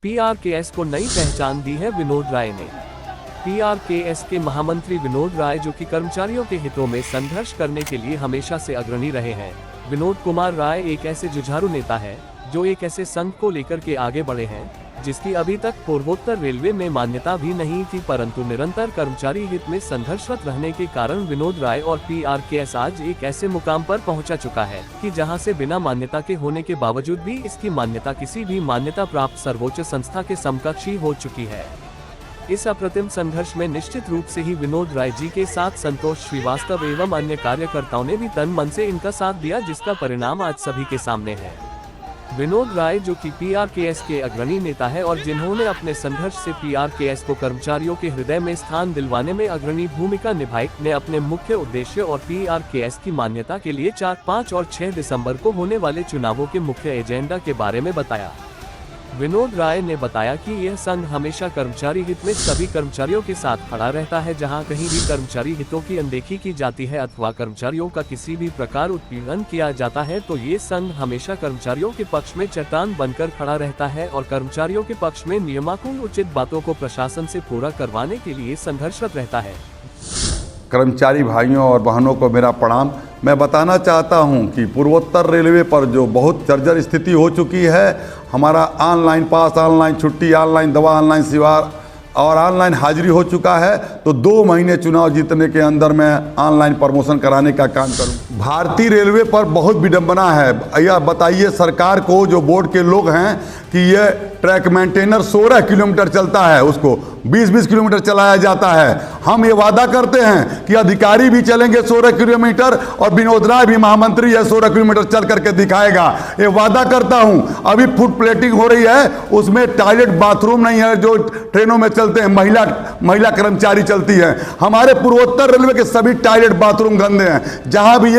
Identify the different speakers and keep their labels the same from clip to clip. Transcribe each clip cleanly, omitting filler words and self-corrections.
Speaker 1: पीआरकेएस को नई पहचान दी है विनोद राय ने। पीआरकेएस के महामंत्री विनोद राय, जो कि कर्मचारियों के हितों में संघर्ष करने के लिए हमेशा से अग्रणी रहे हैं। विनोद कुमार राय एक ऐसे जुझारू नेता है जो एक ऐसे संघ को लेकर के आगे बढ़े हैं जिसकी अभी तक पूर्वोत्तर रेलवे में मान्यता भी नहीं थी, परंतु निरंतर कर्मचारी हित में संघर्षरत रहने के कारण विनोद राय और पीआरकेएस आज एक ऐसे मुकाम पर पहुंचा चुका है कि जहां से बिना मान्यता के होने के बावजूद भी इसकी मान्यता किसी भी मान्यता प्राप्त सर्वोच्च संस्था के समकक्ष ही हो चुकी है। इस अप्रतिम संघर्ष में निश्चित रूप से ही विनोद राय जी के साथ संतोष श्रीवास्तव एवं अन्य कार्यकर्ताओं ने भी तन मन से इनका साथ दिया, जिसका परिणाम आज सभी के सामने है। विनोद राय, जो कि पीआरकेएस के अग्रणी नेता है और जिन्होंने अपने संघर्ष से पीआरकेएस को कर्मचारियों के हृदय में स्थान दिलवाने में अग्रणी भूमिका निभाई, ने अपने मुख्य उद्देश्य और पीआरकेएस की मान्यता के लिए 4, 5 और 6 दिसंबर को होने वाले चुनावों के मुख्य एजेंडा के बारे में बताया। विनोद राय ने बताया कि यह संघ हमेशा कर्मचारी हित में सभी कर्मचारियों के साथ खड़ा रहता है। जहां कहीं भी कर्मचारी हितों की अनदेखी की जाती है अथवा कर्मचारियों का किसी भी प्रकार उत्पीड़न किया जाता है तो ये संघ हमेशा कर्मचारियों के पक्ष में चट्टान बनकर खड़ा रहता है और कर्मचारियों के पक्ष में नियमानुकूल उचित बातों को प्रशासन से पूरा करवाने के लिए संघर्षरत रहता है।
Speaker 2: कर्मचारी भाइयों और बहनों को मेरा प्रणाम। मैं बताना चाहता हूं कि पूर्वोत्तर रेलवे पर जो बहुत जर्जर स्थिति हो चुकी है, हमारा ऑनलाइन पास, ऑनलाइन छुट्टी, ऑनलाइन दवा, ऑनलाइन सेवा और ऑनलाइन हाजिरी हो चुका है, तो 2 महीने चुनाव जीतने के अंदर मैं ऑनलाइन प्रमोशन कराने का काम करूं। भारतीय रेलवे पर बहुत विडंबना है। यह बताइए सरकार को, जो बोर्ड के लोग हैं, कि यह ट्रैक मेंटेनर 16 किलोमीटर चलता है, उसको 20-20 किलोमीटर चलाया जाता है। हम ये वादा करते हैं कि अधिकारी भी चलेंगे 16 किलोमीटर और विनोद राय भी महामंत्री है 16 किलोमीटर चल करके दिखाएगा, ये वादा करता हूं। अभी फुट प्लेटिंग हो रही है, उसमें टॉयलेट बाथरूम नहीं है जो ट्रेनों में चलते हैं, महिला कर्मचारी चलती है। हमारे पूर्वोत्तर रेलवे के सभी टॉयलेट बाथरूम गंदे हैं। जहां भी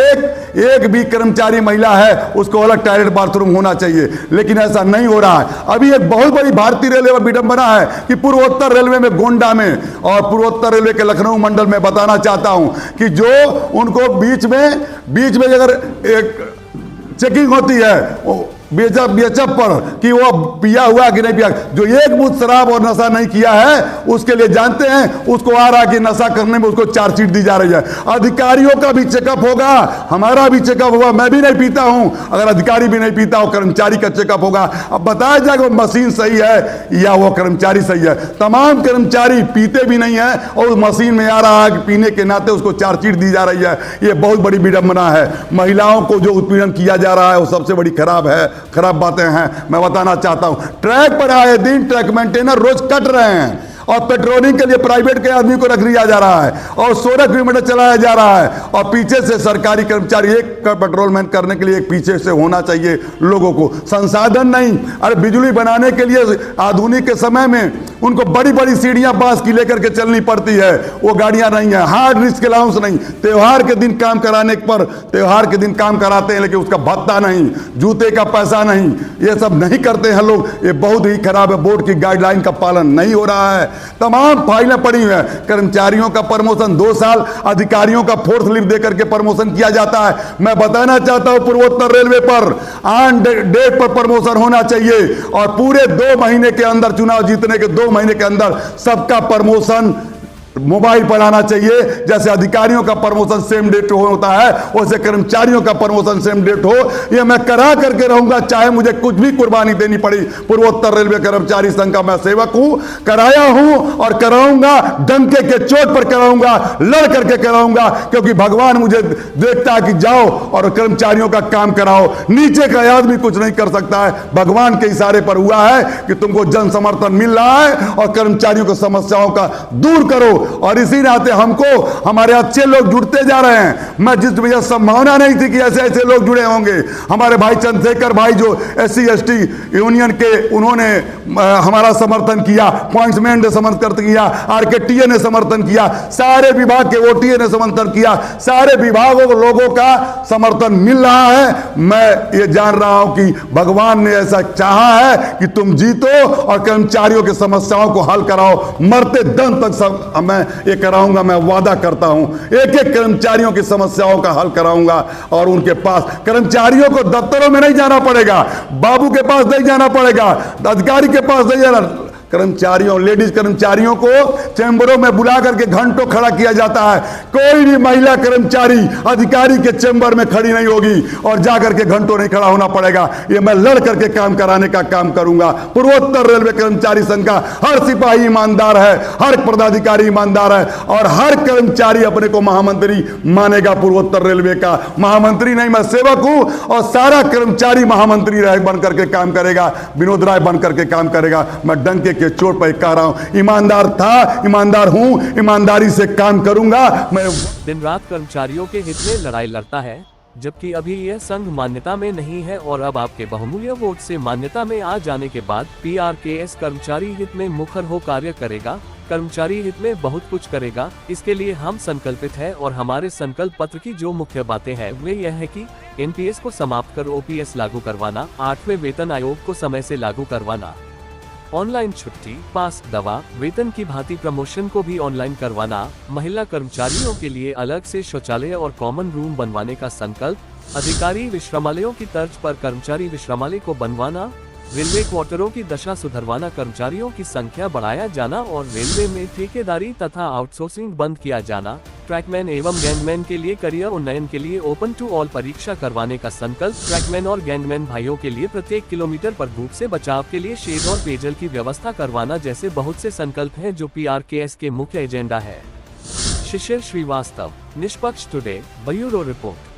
Speaker 2: एक भी कर्मचारी महिला है उसको अलग टॉयलेट बाथरूम होना चाहिए, लेकिन ऐसा नहीं हो रहा है। अभी एक बहुत बड़ी भारतीय रेलवे में विडंबना है कि पूर्वोत्तर रेलवे में गोंडा में और पूर्वोत्तर रेलवे के लखनऊ मंडल में बताना चाहता हूं कि जो उनको बीच में अगर एक चेकिंग होती है बेचप पर कि वो पिया हुआ कि नहीं पिया, जो एक बूथ शराब और नशा नहीं किया है उसके लिए जानते हैं उसको आ रहा कि नशा करने में उसको चार्जशीट दी जा रही है। अधिकारियों का भी चेकअप होगा, हमारा भी चेकअप होगा। मैं भी नहीं पीता हूं, अगर अधिकारी भी नहीं पीता हो, कर्मचारी का चेकअप होगा। अब बताया जाएगा वो मशीन सही है या वो कर्मचारी सही है। तमाम कर्मचारी पीते भी नहीं है और उस मशीन में आ रहा है कि पीने के नाते उसको चार्जशीट दी जा रही है। ये बहुत बड़ी विडंबना है। महिलाओं को जो उत्पीड़न किया जा रहा है वो सबसे बड़ी खराब बातें हैं। मैं बताना चाहता हूं, ट्रैक पर आए दिन ट्रैक मेंटेनर रोज कट रहे हैं और पेट्रोलिंग के लिए प्राइवेट के आदमी को रख लिया जा रहा है और 16 किलोमीटर चलाया जा रहा है और पीछे से सरकारी कर्मचारी एक का पेट्रोलमैन करने के लिए एक पीछे से होना चाहिए। लोगों को संसाधन नहीं। अरे बिजली बनाने के लिए आधुनिक के समय में उनको बड़ी बड़ी सीढ़ियां बांस की लेकर के चलनी पड़ती है, वो गाड़ियां नहीं है। हार्ड रिस्क अलाउंस नहीं। त्योहार के दिन काम कराने पर त्योहार के दिन काम कराते हैं लेकिन उसका भत्ता नहीं, जूते का पैसा नहीं, ये सब नहीं करते हैं लोग। ये बहुत ही खराब है। बोर्ड की गाइडलाइन का पालन नहीं हो रहा है। तमाम फाइलें पड़ी हुई हैं। कर्मचारियों का प्रमोशन 2 साल, अधिकारियों का 4th लिव देकर के प्रमोशन किया जाता है। मैं बताना चाहता हूं पूर्वोत्तर रेलवे पर ऑन डेट पर प्रमोशन होना चाहिए और पूरे 2 महीने के अंदर, चुनाव जीतने के 2 महीने के अंदर सबका प्रमोशन मोबाइल पर आना चाहिए। जैसे अधिकारियों का प्रमोशन सेम डेट होता है वैसे कर्मचारियों का प्रमोशन सेम डेट हो। ये मैं करा करके रहूंगा, चाहे मुझे कुछ भी कुर्बानी देनी पड़ी। पूर्वोत्तर रेलवे कर्मचारी संघ का मैं सेवक हूं, कराया हूं और कराऊंगा। डंके के चोट पर कराऊंगा, लड़ करके कराऊंगा, क्योंकि भगवान मुझे देखता है कि जाओ और कर्मचारियों का काम कराओ। नीचे का आदमी कुछ नहीं कर सकता है। भगवान के इशारे पर हुआ है कि तुमको जन समर्थन मिल रहा है और कर्मचारियों की समस्याओं का दूर करो। और इसी नाते हमको हमारे अच्छे लोग जुड़ते जा रहे हैं। मैं जिस वजह संभावना नहीं थी कि ऐसे ऐसे लोग जुड़े होंगे, हमारे भाई चंद्रशेखर भाई जो SC ST यूनियन के, उन्होंने हमारा समर्थन किया, पॉइंट्समैन ने समर्थन किया, RKTA ने समर्थन किया, सारे विभाग के OTA ने समर्थन किया, सारे विभागों को लोगों का समर्थन मिल रहा है। मैं ये जान रहा हूं कि भगवान ने ऐसा चाहा है कि तुम जीतो और कर्मचारियों की समस्याओं को हल कराओ। मरते दम तक सब मैं ये कराऊंगा, मैं वादा करता हूं। एक एक कर्मचारियों की समस्याओं का हल कराऊंगा और उनके पास, कर्मचारियों को दफ्तरों में नहीं जाना पड़ेगा, बाबू के पास नहीं जाना पड़ेगा, अधिकारी के पास नहीं जाना, कर्मचारियों, लेडीज कर्मचारियों को चैम्बरों में बुला करके घंटों खड़ा किया जाता है। कोई भी महिला कर्मचारी अधिकारी के चैम्बर में खड़ी नहीं होगी और जाकर के घंटों नहीं खड़ा होना पड़ेगा। ये मैं लड़ करके काम कराने का काम करूंगा। पूर्वोत्तर रेलवे कर्मचारी संघ का हर सिपाही ईमानदार है, हर पदाधिकारी ईमानदार है और हर कर्मचारी अपने को महामंत्री मानेगा। पूर्वोत्तर रेलवे का महामंत्री नहीं, मैं सेवक हूं और सारा कर्मचारी महामंत्री बन करके काम करेगा, विनोद राय बन करके काम करेगा। मैं डंके के चोट पर कह रहा हूं, ईमानदार था, ईमानदार हूं, ईमानदारी से काम करूंगा। मैं
Speaker 1: दिन रात कर्मचारियों के हित में लड़ाई लड़ता है, जबकि अभी यह संघ मान्यता में नहीं है और अब आपके बहुमूल्य वोट से मान्यता में आ जाने के बाद PRKS कर्मचारी हित में मुखर हो कार्य करेगा, कर्मचारी हित में बहुत कुछ करेगा। इसके लिए हम संकल्पित है और हमारे संकल्प पत्र की जो मुख्य बातें हैं वे यह है कि NPS को समाप्त कर OPS लागू करवाना, 8वें वेतन आयोग को समय से लागू करवाना, ऑनलाइन छुट्टी, पास, दवा, वेतन की भांति प्रमोशन को भी ऑनलाइन करवाना, महिला कर्मचारियों के लिए अलग से शौचालय और कॉमन रूम बनवाने का संकल्प, अधिकारी विश्रामालयों की तर्ज पर कर्मचारी विश्रामालय को बनवाना, रेलवे क्वार्टरों की दशा सुधरवाना, कर्मचारियों की संख्या बढ़ाया जाना और रेलवे में ठेकेदारी तथा आउटसोर्सिंग बंद किया जाना, ट्रैकमैन एवं गैंगमैन के लिए करियर उन्नयन के लिए ओपन टू ऑल परीक्षा करवाने का संकल्प, ट्रैकमैन और गैंगमैन भाइयों के लिए प्रत्येक किलोमीटर पर धूप से बचाव के लिए शेड और पेयजल की व्यवस्था करवाना जैसे बहुत से संकल्प हैं जो PRKS के मुख्य एजेंडा है। शिशिर श्रीवास्तव, निष्पक्ष टुडे, ब्यूरो रिपोर्ट।